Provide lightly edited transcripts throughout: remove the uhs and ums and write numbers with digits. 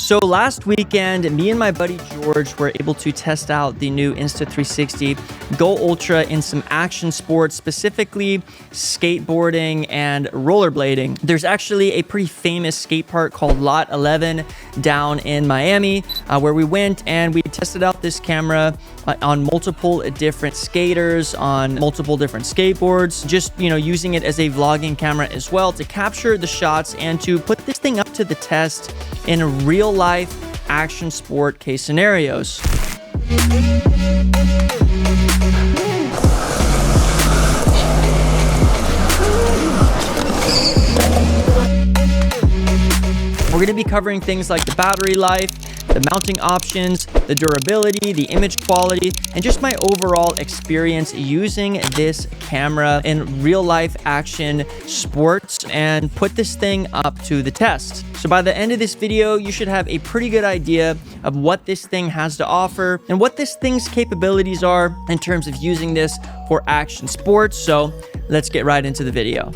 So last weekend, me and my buddy George were able to test out the new Insta360 GO Ultra in some action sports, specifically skateboarding and rollerblading. There's actually a pretty famous skate park called Lot 11 down in Miami, where we went and we tested out this camera on multiple different skaters, on multiple different skateboards, just, using it as a vlogging camera as well to capture the shots and to put this thing up to the test in real life action sport case scenarios. We're going to be covering things like the battery life, the mounting options, the durability, the image quality, and just my overall experience using this camera in real life action sports and put this thing up to the test. So by the end of this video, you should have a pretty good idea of what this thing has to offer and what this thing's capabilities are in terms of using this for action sports. So let's get right into the video.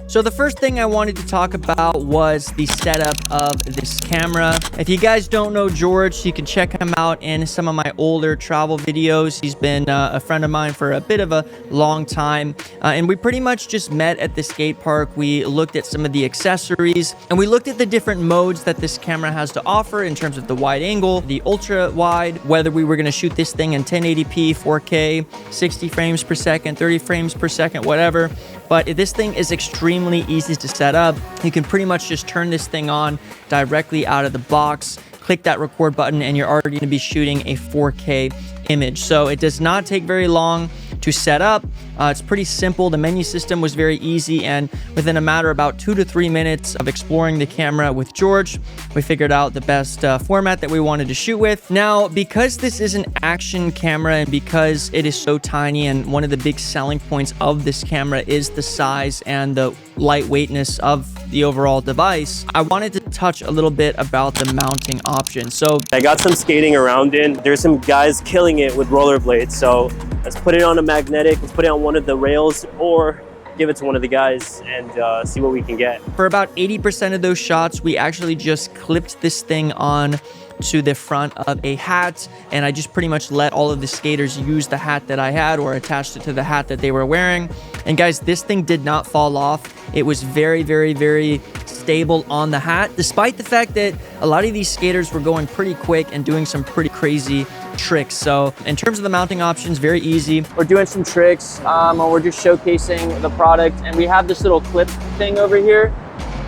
So the first thing I wanted to talk about was the setup of this camera. If you guys don't know George, you can check him out in some of my older travel videos. He's been a friend of mine for a bit of a long time. And we pretty much just met at the skate park. We looked at some of the accessories and we looked at the different modes that this camera has to offer in terms of the wide angle, the ultra wide, whether we were going to shoot this thing in 1080p, 4K, 60 frames per second, 30 frames per second, whatever. But this thing is extremely easy to set up. You can pretty much just turn this thing on directly out of the box, click that record button, and you're already going to be shooting a 4K image. So it does not take very long to set up. It's pretty simple. The menu system was very easy, and within a matter of about 2 to 3 minutes of exploring the camera with George, we figured out the best format that we wanted to shoot with. Now, because this is an action camera and because it is so tiny, and one of the big selling points of this camera is the size and the lightweightness of the overall device, I wanted to touch a little bit about the mounting options. So I got some skating around in. There's some guys killing it with rollerblades. So let's put it on a magnetic, let's put it on one of the rails, or give it to one of the guys and see what we can get. For about 80% of those shots, we actually just clipped this thing on to the front of a hat, and I just pretty much let all of the skaters use the hat that I had or attached it to the hat that they were wearing. And guys, this thing did not fall off. It was very, very, very stable on the hat, despite the fact that a lot of these skaters were going pretty quick and doing some pretty crazy tricks. So in terms of the mounting options, very easy. We're doing some tricks, and we're just showcasing the product, and we have this little clip thing over here.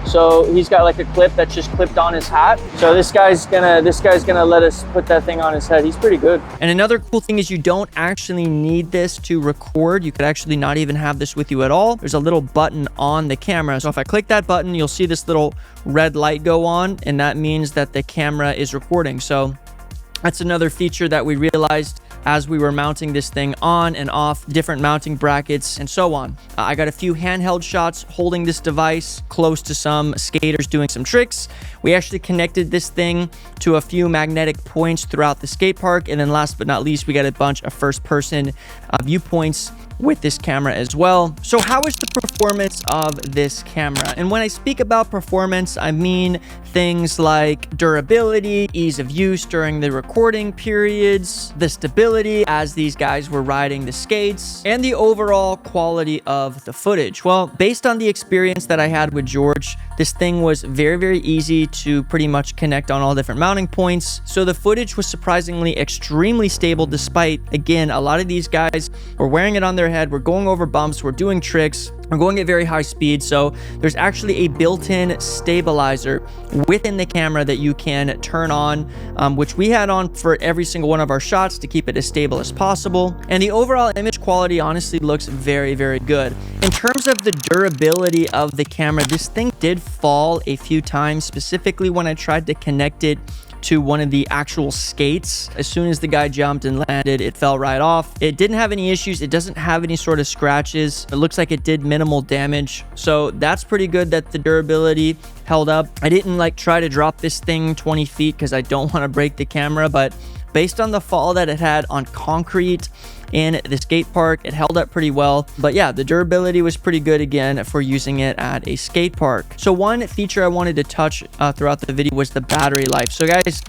So he's got like a clip that's just clipped on his hat. So this guy's gonna let us put that thing on his head. He's pretty good. And another cool thing is you don't actually need this to record. You could actually not even have this with you at all. There's a little button on the camera. So if I click that button, you'll see this little red light go on, and that means that the camera is recording. So that's another feature that we realized as we were mounting this thing on and off different mounting brackets and so on. I got a few handheld shots holding this device close to some skaters doing some tricks. We actually connected this thing to a few magnetic points throughout the skate park. And then last but not least, we got a bunch of first person viewpoints with this camera as well. So how is the performance of this camera? And when I speak about performance, I mean things like durability, ease of use during the recording periods, the stability as these guys were riding the skates, and the overall quality of the footage. Well, based on the experience that I had with George, this thing was very, very easy to pretty much connect on all different mounting points. So the footage was surprisingly extremely stable, despite, again, a lot of these guys were wearing it on their head, we're going over bumps, we're doing tricks, we're going at very high speed. So there's actually a built-in stabilizer within the camera that you can turn on, which we had on for every single one of our shots to keep it as stable as possible. And the overall image quality honestly looks very, very good. In terms of the durability of the camera, this thing did fall a few times, specifically when I tried to connect it to one of the actual skates. As soon as the guy jumped and landed, it fell right off. It didn't have any issues. It doesn't have any sort of scratches. It looks like it did minimal damage. So that's pretty good that the durability held up. I didn't like try to drop this thing 20 feet because I don't want to break the camera, but based on the fall that it had on concrete in the skate park. It held up pretty well, but yeah, the durability was pretty good again for using it at a skate park. So one feature I wanted to touch throughout the video was the battery life. So guys,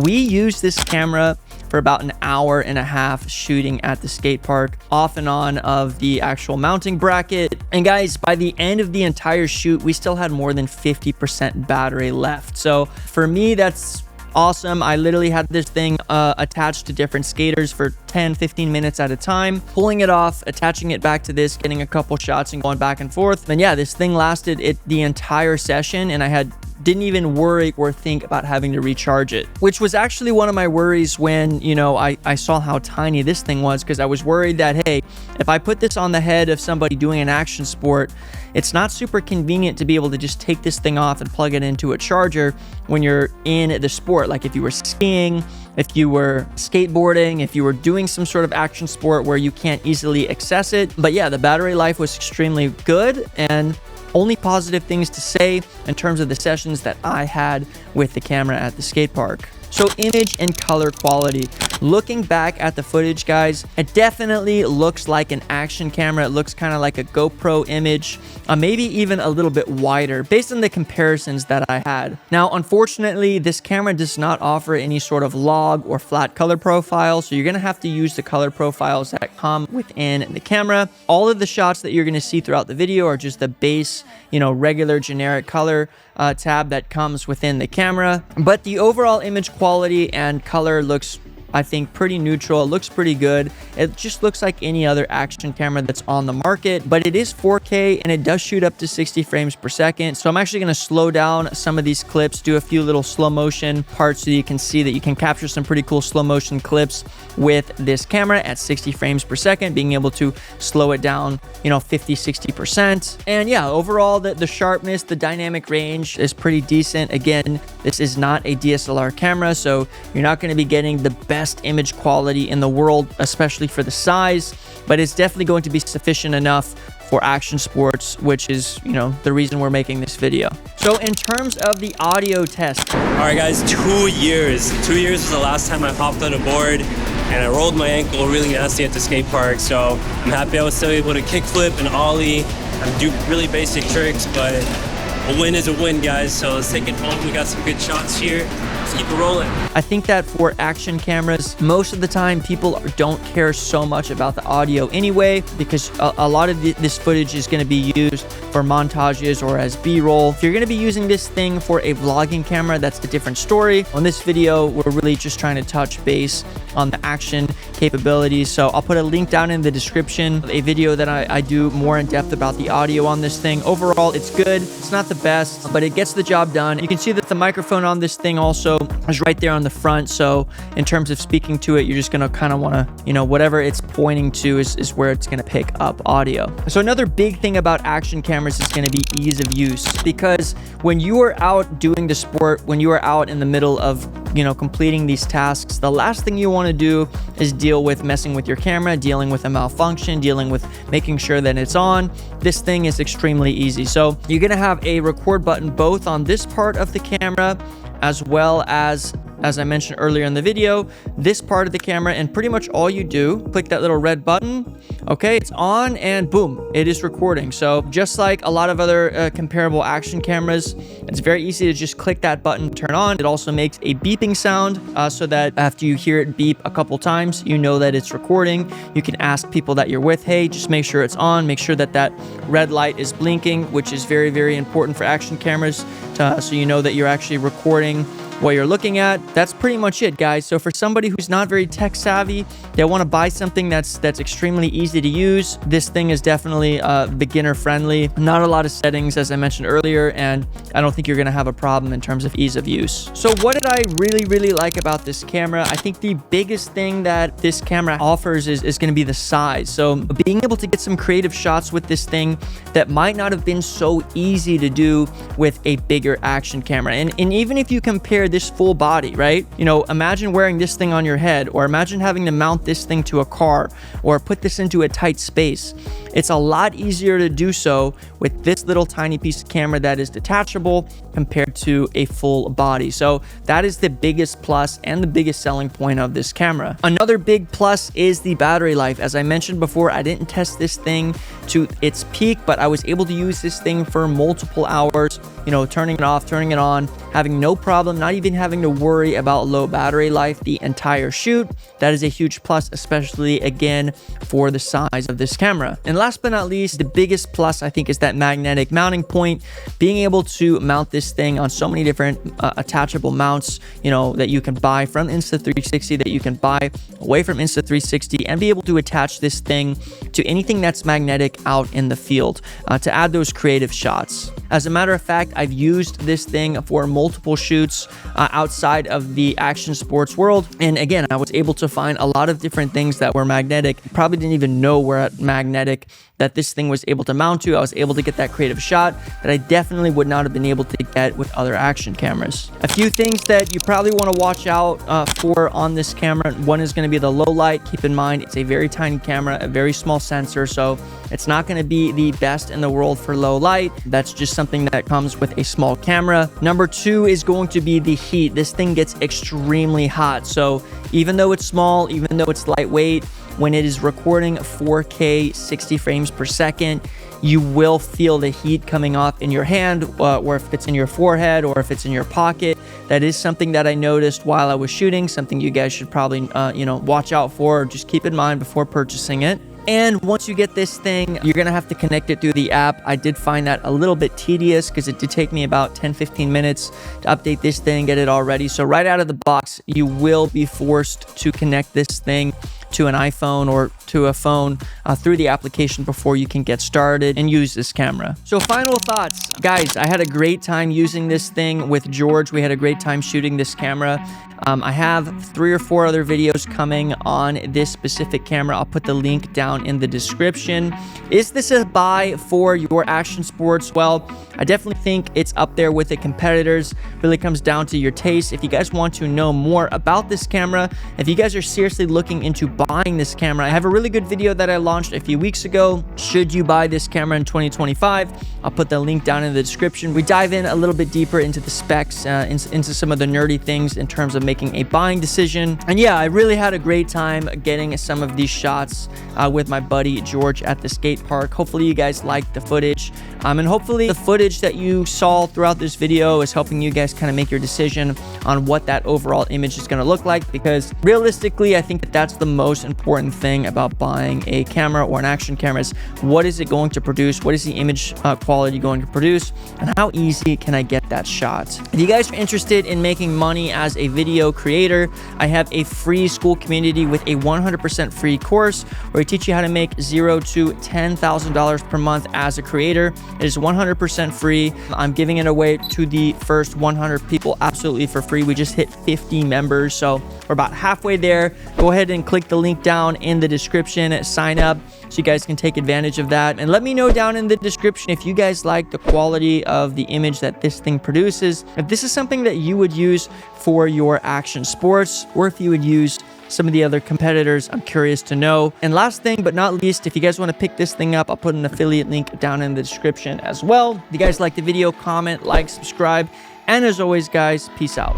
we used this camera for about an hour and a half shooting at the skate park, off and on of the actual mounting bracket. And guys, by the end of the entire shoot, we still had more than 50% battery left. So for me, that's awesome. I literally had this thing attached to different skaters for 10-15 minutes at a time, pulling it off, attaching it back to this, getting a couple shots and going back and forth. And yeah, this thing lasted the entire session, and I didn't even worry or think about having to recharge it, which was actually one of my worries when, you know, I saw how tiny this thing was, because I was worried that, hey, if I put this on the head of somebody doing an action sport, it's not super convenient to be able to just take this thing off and plug it into a charger when you're in the sport. Like if you were skiing, if you were skateboarding, if you were doing some sort of action sport where you can't easily access it. But yeah, the battery life was extremely good, and only positive things to say in terms of the sessions that I had with the camera at the skate park. So image and color quality. Looking back at the footage, guys, it definitely looks like an action camera. It looks kind of like a GoPro image, maybe even a little bit wider based on the comparisons that I had. Now, unfortunately, this camera does not offer any sort of log or flat color profile, so you're gonna have to use the color profiles that come within the camera. All of the shots that you're gonna see throughout the video are just the base, you know, regular generic color tab that comes within the camera. But the overall image quality and color looks, I think, pretty neutral. It looks pretty good. It just looks like any other action camera that's on the market, but it is 4K and it does shoot up to 60 frames per second. So I'm actually going to slow down some of these clips, do a few little slow motion parts so you can see that you can capture some pretty cool slow motion clips with this camera at 60 frames per second, being able to slow it down, you know, 50-60%. And yeah, overall the sharpness, the dynamic range is pretty decent. Again, this is not a DSLR camera, so you're not going to be getting the best image quality in the world, especially for the size, but it's definitely going to be sufficient enough for action sports, which is, you know, the reason we're making this video. So in terms of the audio test. All right, guys, 2 years. 2 years was the last time I hopped on a board, and I rolled my ankle really nasty at the skate park. So I'm happy I was still able to kickflip and ollie and do really basic tricks, but a win is a win, guys. So let's take it home. We got some good shots here. Let's keep it rolling. I think that for action cameras, most of the time people don't care so much about the audio anyway, because a lot of this footage is going to be used for montages or as B-roll. If you're going to be using this thing for a vlogging camera, that's a different story. On this video, we're really just trying to touch base on the action capabilities. So I'll put a link down in the description of a video that I do more in depth about the audio on this thing. Overall, it's good. It's not the best, but it gets the job done. You can see that the microphone on this thing also is right there on the front. So in terms of speaking to it, you're just going to kind of want to, you know, whatever it's pointing to is where it's going to pick up audio. So another big thing about action cameras is going to be ease of use, because when you are out doing the sport, when you are out in the middle of, you know, completing these tasks, the last thing you want to do is deal with messing with your camera, dealing with a malfunction, dealing with making sure that it's on. This thing is extremely easy. So you're going to have a record button both on this part of the camera, as well as I mentioned earlier in the video, this part of the camera, and pretty much all you do, click that little red button, okay, it's on, and boom, it is recording. So just like a lot of other comparable action cameras, it's very easy to just click that button, turn on. It also makes a beeping sound so that after you hear it beep a couple times, you know that it's recording. You can ask people that you're with, hey, just make sure it's on, make sure that that red light is blinking, which is very, very important for action cameras, so you know that you're actually recording what you're looking at. That's pretty much it, guys. So for somebody who's not very tech savvy, they want to buy something that's extremely easy to use, this thing is definitely beginner friendly. Not a lot of settings, as I mentioned earlier, and I don't think you're going to have a problem in terms of ease of use. So what did I really like about this camera? I think the biggest thing that this camera offers is going to be the size. So being able to get some creative shots with this thing that might not have been so easy to do with a bigger action camera. And even if you compare this full body, right? You know, imagine wearing this thing on your head, or imagine having to mount this thing to a car or put this into a tight space. It's a lot easier to do so with this little tiny piece of camera that is detachable compared to a full body. So that is the biggest plus and the biggest selling point of this camera. Another big plus is the battery life. As I mentioned before, I didn't test this thing to its peak, but I was able to use this thing for multiple hours, you know, turning it off, turning it on, having no problem, not even having to worry about low battery life the entire shoot. That is a huge plus, especially again for the size of this camera. And last but not least, the biggest plus I think is that magnetic mounting point. Being able to mount this thing on so many different attachable mounts, you know, that you can buy from Insta360, that you can buy away from Insta360, and be able to attach this thing to anything that's magnetic out in the field to add those creative shots. As a matter of fact, I've used this thing for multiple shoots outside of the action sports world. And again, I was able to find a lot of different things that were magnetic. Probably didn't even know were magnetic that this thing was able to mount to. I was able to get that creative shot that I definitely would not have been able to get with other action cameras. A few things that you probably want to watch out for on this camera. One is going to be the low light. Keep in mind, it's a very tiny camera, a very small sensor, so it's not going to be the best in the world for low light. That's just something that comes with a small camera. Number two is going to be the heat. This thing gets extremely hot, so even though it's small, even though it's lightweight, when it is recording 4K 60 frames per second, you will feel the heat coming off in your hand, or if it's in your forehead, or if it's in your pocket. That is something that I noticed while I was shooting, something you guys should probably, you know, watch out for, or just keep in mind before purchasing it. And once you get this thing, you're gonna have to connect it through the app. I did find that a little bit tedious because it did take me about 10-15 minutes to update this thing, get it all ready. So right out of the box, you will be forced to connect this thing to an iPhone or to a phone through the application before you can get started and use this camera. So final thoughts, guys, I had a great time using this thing with George. We had a great time shooting this camera. I have 3 or 4 other videos coming on this specific camera. I'll put the link down in the description. Is this a buy for your action sports? Well, I definitely think it's up there with the competitors. Really comes down to your taste. If you guys want to know more about this camera, if you guys are seriously looking into buying this camera, I have a really good video that I launched a few weeks ago. Should you buy this camera in 2025? I'll put the link down in the description. We dive in a little bit deeper into the specs, into some of the nerdy things in terms of making a buying decision. And yeah, I really had a great time getting some of these shots with my buddy George at the skate park. Hopefully you guys liked the footage, and hopefully the footage that you saw throughout this video is helping you guys kind of make your decision on what that overall image is going to look like, because realistically I think that that's the most important thing about buying a camera or an action camera is what is it going to produce, what is the image quality going to produce, and how easy can I get that shot. If you guys are interested in making money as a video creator, I have a free Skool community with a 100% free course where I teach you how to make $0 to $10,000 per month as a creator. It is 100% free. I'm giving it away to the first 100 people absolutely for free. We just hit 50 members, so we're about halfway there. Go ahead and click the link down in the description, sign up so you guys can take advantage of that. And let me know down in the description if you guys like the quality of the image that this thing produces, if this is something that you would use for your action sports, or if you would use some of the other competitors. I'm curious to know. And last thing but not least, if you guys want to pick this thing up, I'll put an affiliate link down in the description as well. If you guys like the video, comment, like, subscribe, and as always guys, peace out.